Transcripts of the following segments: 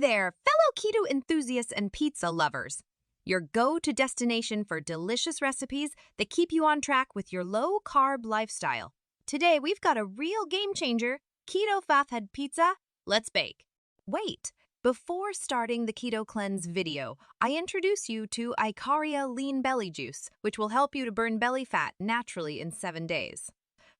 there, fellow keto enthusiasts and pizza lovers. Your go-to destination for delicious recipes that keep you on track with your low-carb lifestyle. Today, we've got a real game changer, Keto Fathead Pizza. Let's bake. Wait, before starting the Keto Cleanse video, I introduce you to Icaria Lean Belly Juice, which will help you to burn belly fat naturally in 7 days.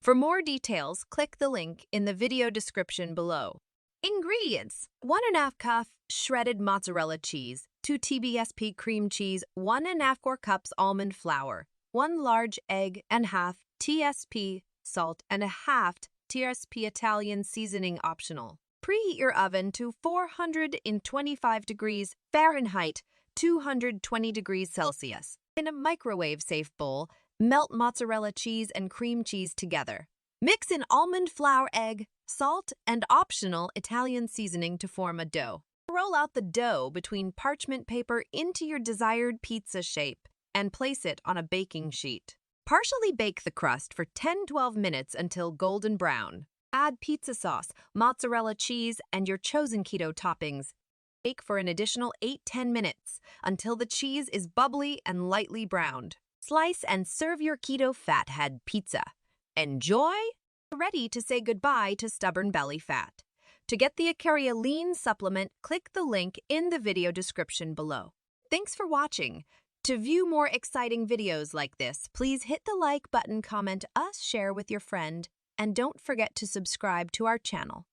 For more details, click the link in the video description below. Ingredients: 1½ cup shredded mozzarella cheese, 2 tbsp cream cheese, 1¼ cups almond flour, 1 large egg and half tsp salt and a half tsp Italian seasoning optional. Preheat your oven to 425 degrees Fahrenheit, 220 degrees Celsius. In a microwave-safe bowl, melt mozzarella cheese and cream cheese together. Mix in almond flour, egg, salt, and optional Italian seasoning to form a dough. Roll out the dough between parchment paper into your desired pizza shape and place it on a baking sheet. Partially bake the crust for 10-12 minutes until golden brown. Add pizza sauce, mozzarella cheese, and your chosen keto toppings. Bake for an additional 8-10 minutes until the cheese is bubbly and lightly browned. Slice and serve your Keto Fathead Pizza. Enjoy! Ready to say goodbye to stubborn belly fat. To get the Icaria Lean supplement, click the link in the video description below. Thanks for watching. To view more exciting videos like this, please hit the like button, comment us, share with your friend, and don't forget to subscribe to our channel.